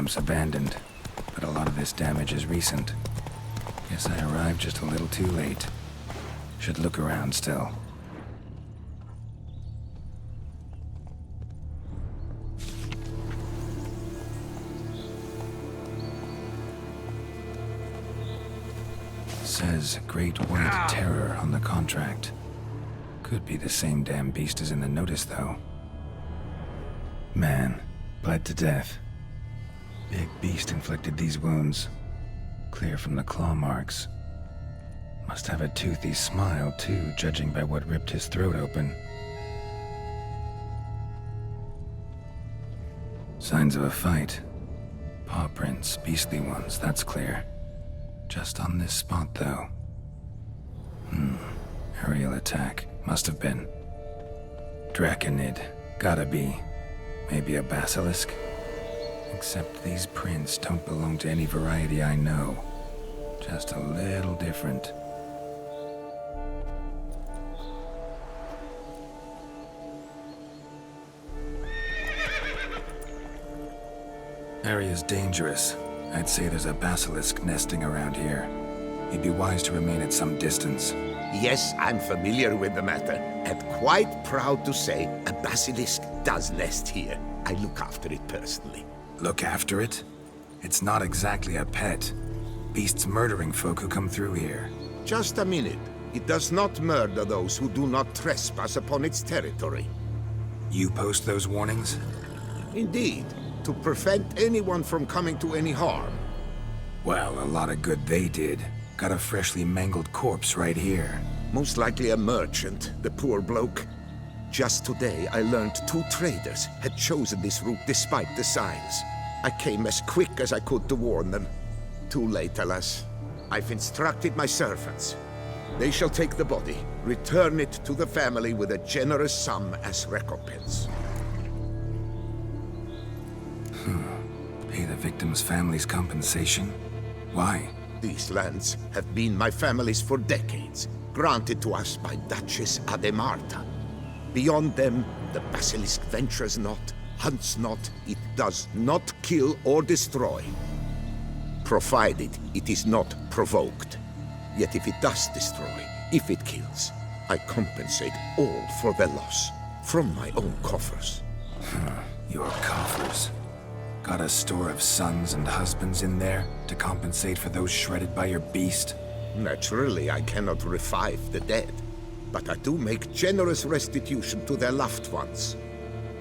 camps abandoned, but a lot of this damage is recent. Guess I arrived just a little too late. Should look around still. Says Great White Terror on the contract. Could be the same damn beast as in the notice, though. Man, bled to death. Big beast inflicted these wounds. Clear from the claw marks. Must have a toothy smile, too, judging by what ripped his throat open. Signs of a fight. Paw prints, beastly ones, that's clear. Just on this spot, though. Aerial attack. Must have been. Draconid. Gotta be. Maybe a basilisk? Except these prints don't belong to any variety I know. Just a little different. Area's dangerous. I'd say there's a basilisk nesting around here. You'd be wise to remain at some distance. Yes, I'm familiar with the matter, and quite proud to say a basilisk does nest here. I look after it personally. Look after it? It's not exactly a pet. Beasts murdering folk who come through here. Just a minute. It does not murder those who do not trespass upon its territory. You post those warnings? Indeed, to prevent anyone from coming to any harm. Well, a lot of good they did. Got a freshly mangled corpse right here. Most likely a merchant, the poor bloke. Just today, I learned 2 traders had chosen this route despite the signs. I came as quick as I could to warn them. Too late, alas. I've instructed my servants. They shall take the body, return it to the family with a generous sum as recompense. Pay the victim's family's compensation? Why? These lands have been my family's for decades, granted to us by Duchess Ademarta. Beyond them, the basilisk ventures not, hunts not, it does not kill or destroy. Provided it is not provoked. Yet if it does destroy, if it kills, I compensate all for the loss, from my own coffers. Your coffers. Got a store of sons and husbands in there to compensate for those shredded by your beast? Naturally, I cannot revive the dead, but I do make generous restitution to their loved ones.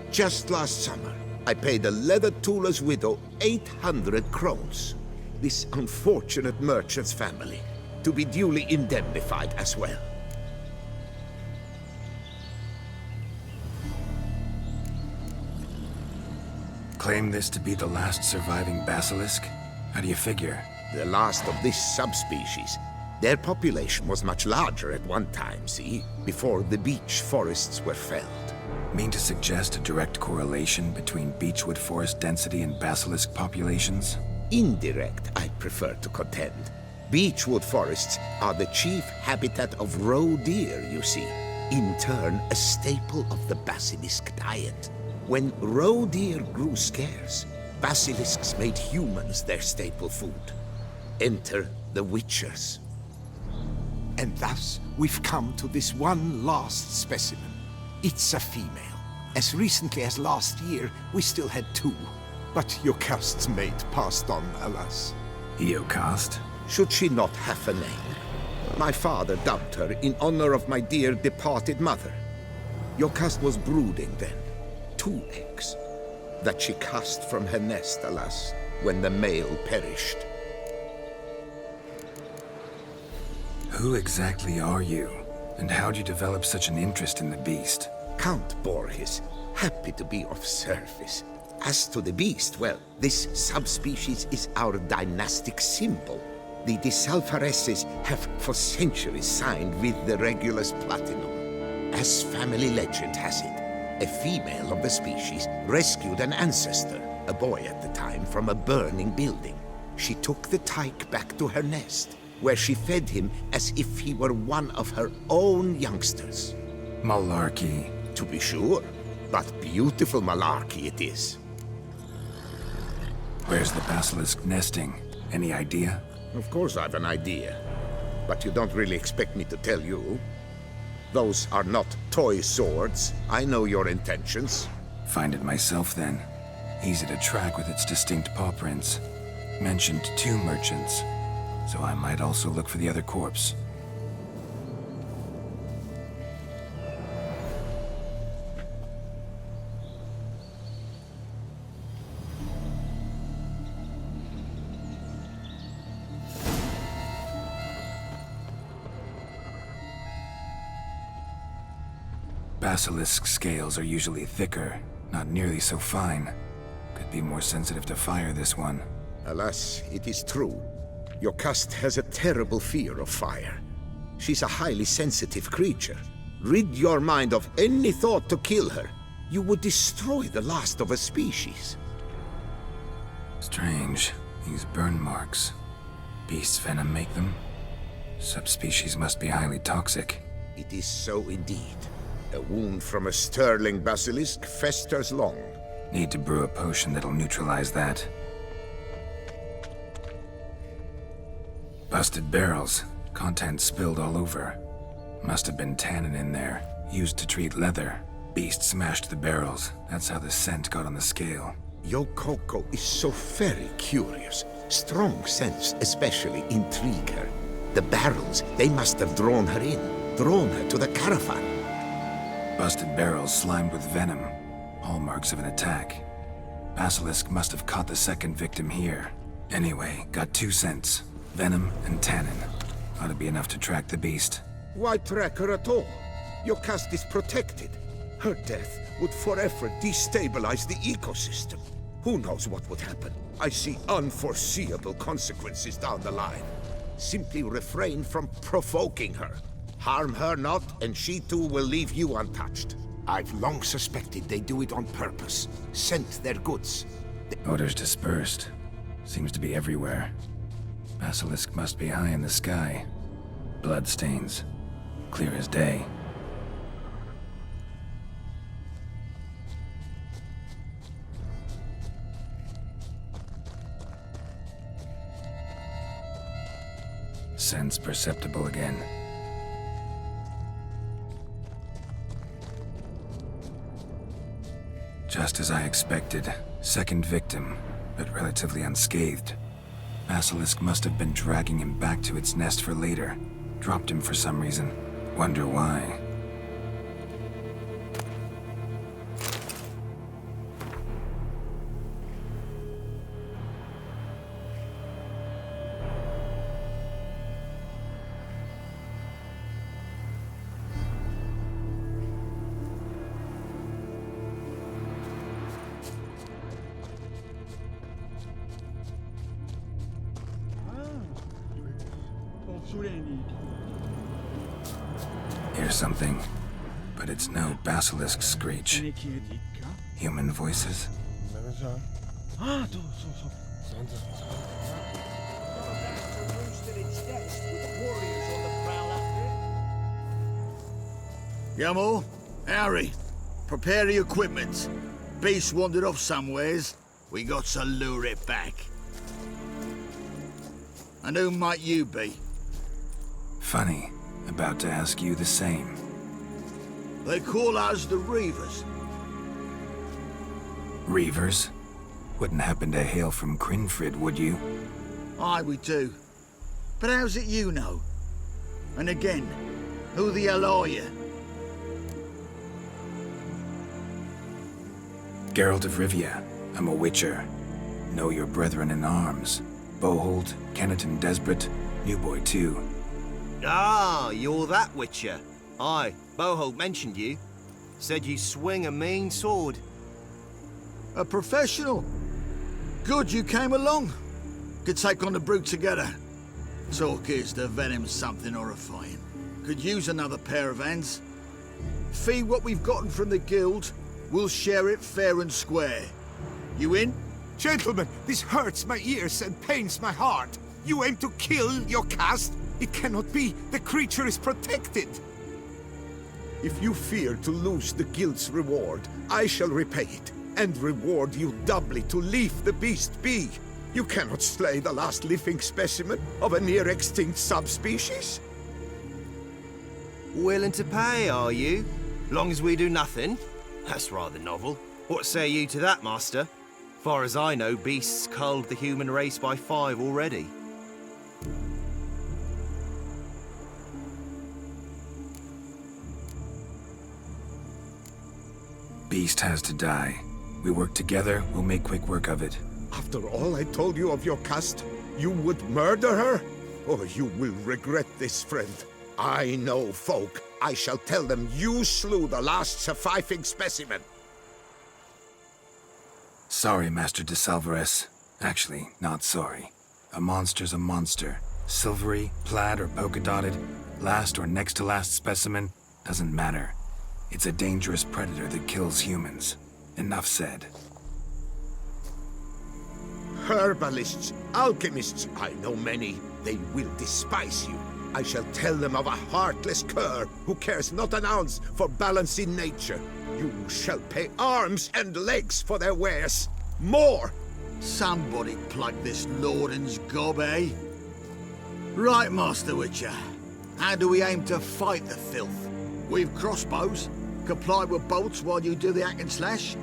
Just last summer, I paid a leather tooler's widow 800 crowns, this unfortunate merchant's family, to be duly indemnified as well. Claim this to be the last surviving basilisk? How do you figure? The last of this subspecies. Their population was much larger at one time, see? Before the beech forests were felled. Mean to suggest a direct correlation between beechwood forest density and basilisk populations? Indirect, I prefer to contend. Beechwood forests are the chief habitat of roe deer, you see. In turn, a staple of the basilisk diet. When roe deer grew scarce, basilisks made humans their staple food. Enter the witchers. And thus, we've come to this one last specimen. It's a female. As recently as last year, we still had 2. But Jocast's mate passed on, alas. Jocast? Should she not have a name? My father dubbed her in honor of my dear departed mother. Jocast was brooding then. 2 eggs. That she cast from her nest, alas, when the male perished. Who exactly are you? And how'd you develop such an interest in the beast? Count Borges, happy to be of service. As to the beast, well, this subspecies is our dynastic symbol. The De Salfareses have for centuries signed with the Regulus Platinum. As family legend has it, a female of the species rescued an ancestor, a boy at the time, from a burning building. She took the tyke back to her nest, where she fed him as if he were one of her own youngsters. Malarkey. To be sure, but beautiful malarkey it is. Where's the basilisk nesting? Any idea? Of course I've an idea. But you don't really expect me to tell you. Those are not toy swords. I know your intentions. Find it myself then. Easy to track with its distinct paw prints. Mentioned 2 merchants, so I might also look for the other corpse. Basilisk scales are usually thicker, not nearly so fine. Could be more sensitive to fire, this one. Alas, it is true. Your caste has a terrible fear of fire. She's a highly sensitive creature. Rid your mind of any thought to kill her. You would destroy the last of a species. Strange. These burn marks. Beast's venom make them? Subspecies must be highly toxic. It is so indeed. A wound from a sterling basilisk festers long. Need to brew a potion that'll neutralize that. Busted barrels. Contents spilled all over. Must have been tannin in there, used to treat leather. Beast smashed the barrels. That's how the scent got on the scale. Yokoko is so very curious. Strong scents especially intrigue her. The barrels, they must have drawn her in. Drawn her to the caravan. Busted barrels slimed with venom. Hallmarks of an attack. Basilisk must have caught the second victim here. Anyway, got 2 scents. Venom and tannin. Ought to be enough to track the beast. Why track her at all? Your caste is protected. Her death would forever destabilize the ecosystem. Who knows what would happen? I see unforeseeable consequences down the line. Simply refrain from provoking her. Harm her not, and she too will leave you untouched. I've long suspected they do it on purpose. Scent their goods. Odors dispersed. Seems to be everywhere. Basilisk must be high in the sky. Bloodstains. Clear as day. Scents perceptible again. Just as I expected. Second victim, but relatively unscathed. Basilisk must have been dragging him back to its nest for later. Dropped him for some reason. Wonder why. Hear something, but it's no basilisk screech. Human voices? Yamo, Harry, prepare the equipment. Beast wandered off somewheres. We got to lure it back. And who might you be? Funny. About to ask you the same. They call us the Reavers. Reavers? Wouldn't happen to hail from Crinfrid, would you? Aye, we do. But how's it you know? And again, who the hell are you? Geralt of Rivia. I'm a witcher. Know your brethren in arms. Bohold, Kenneton Desperate, New Boy too. Ah, you're that witcher. Aye, Bohold mentioned you. Said you swing a mean sword. A professional. Good you came along. Could take on the brute together. Talk is the venom's something horrifying. Could use another pair of hands. Fee what we've gotten from the guild. We'll share it fair and square. You in? Gentlemen, this hurts my ears and pains my heart. You aim to kill your caste? It cannot be. The creature is protected. If you fear to lose the guild's reward, I shall repay it. and reward you doubly to leave the beast be. You cannot slay the last living specimen of a near-extinct subspecies. Willing to pay, are you? Long as we do nothing? That's rather novel. What say you to that, Master? Far as I know, beasts culled the human race by 5 already. Beast has to die. We work together, we'll make quick work of it. After all I told you of your caste, you would murder her? Oh, you will regret this, friend. I know folk. I shall tell them you slew the last surviving specimen. Sorry, Master de Salvarez. Actually, not sorry. A monster's a monster. Silvery, plaid, or polka-dotted, last or next to last specimen, doesn't matter. It's a dangerous predator that kills humans. Enough said. Herbalists, alchemists, I know many. They will despise you. I shall tell them of a heartless cur who cares not an ounce for balance in nature. You shall pay arms and legs for their wares. More! Somebody plug this Lorden's gob, eh? Right, Master Witcher. How do we aim to fight the filth? We've crossbows. Comply with bolts while you do the hack and slash?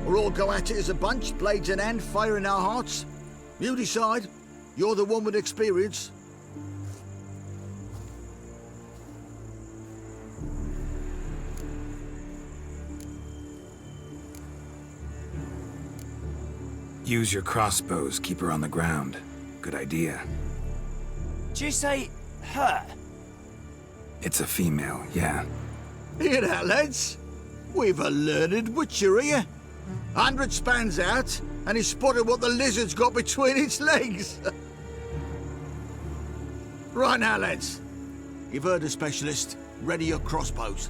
Or all go at it as a bunch, blades in hand, fire in our hearts? You decide. You're the one with experience. Use your crossbows, keep her on the ground. Good idea. Did you say her? It's a female, yeah. Hear that, lads? We've a learned witcher here. 100 spans out, and he's spotted what the lizard's got between its legs. Right now, lads. You've heard the specialist. Ready your crossbows.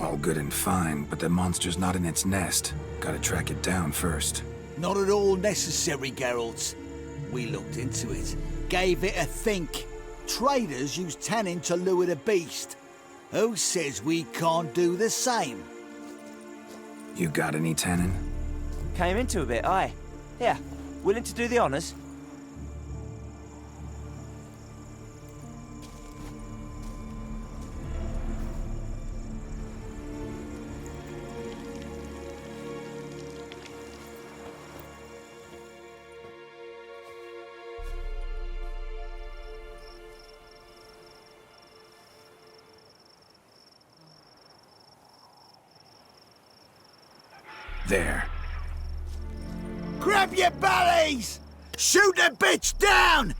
All good and fine, but the monster's not in its nest. Gotta track it down first. Not at all necessary, Geralt. We looked into it, gave it a think. Traders use tannin to lure the beast. Who says we can't do the same? You got any tannin? Came into a bit, aye. Here, willing to do the honours? There. Grab your bellies! Shoot the bitch down!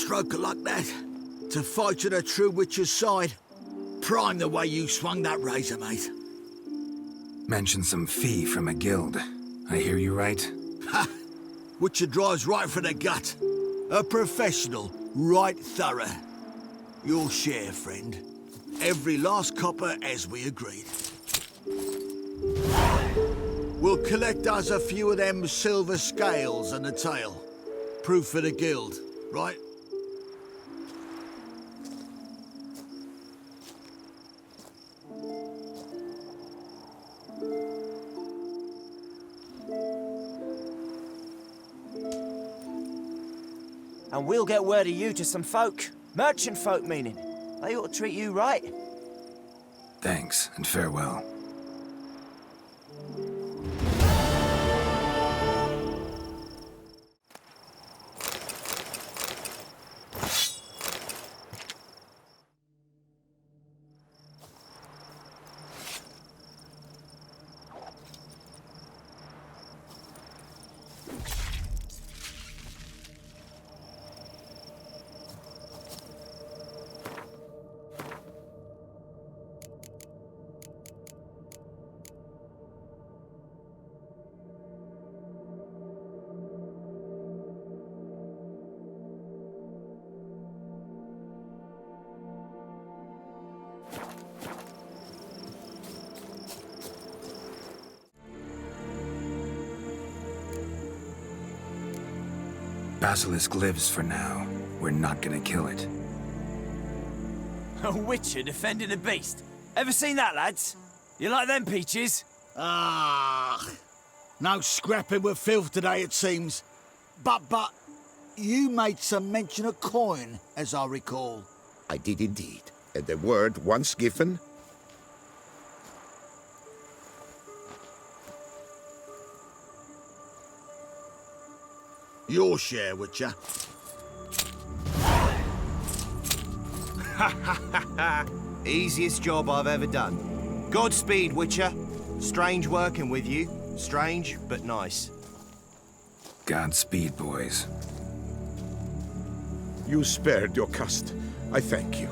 stroke of luck, that. To fight at a true witcher's side. Prime the way you swung that razor, mate. Mentioned some fee from a guild. I hear you right? Ha! Witcher drives right for the gut. A professional, right thorough. Your share, friend. Every last copper as we agreed. We'll collect us a few of them silver scales and a tail. Proof for the guild, right? And we'll get word of you to some folk. Merchant folk, meaning. They ought to treat you right. Thanks, and farewell. Basilisk lives for now. We're not gonna kill it. A witcher defending a beast. Ever seen that, lads? You like them peaches? Ah, no scrapping with filth today, it seems. But, you made some mention of coin, as I recall. I did indeed. And the word once given, Your share, Witcher. Easiest job I've ever done. Godspeed, Witcher. Strange working with you. Strange, but nice. Godspeed, boys. you spared your cust. I thank you.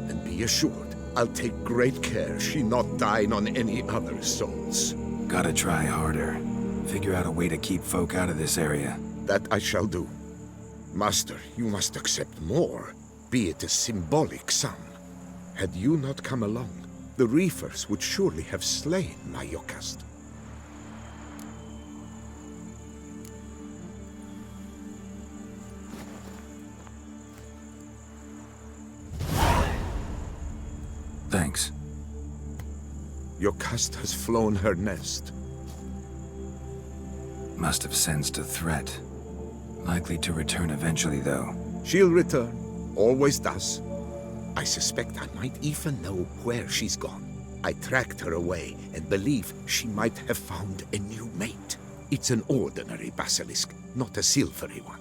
And be assured, I'll take great care she not dine on any other souls. Gotta try harder. Figure out a way to keep folk out of this area. That I shall do. Master, you must accept more, be it a symbolic sum. Had you not come along, the reefers would surely have slain my Yokast. Thanks. Yokast has flown her nest. Must have sensed a threat. Likely to return eventually, though. She'll return. Always does. I suspect I might even know where she's gone. I tracked her away and believe she might have found a new mate. It's an ordinary basilisk, not a silvery one.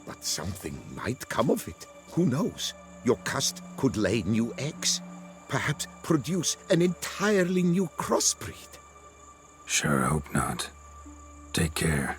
But something might come of it. Who knows? Yokast could lay new eggs. Perhaps produce an entirely new crossbreed. Sure hope not. Take care.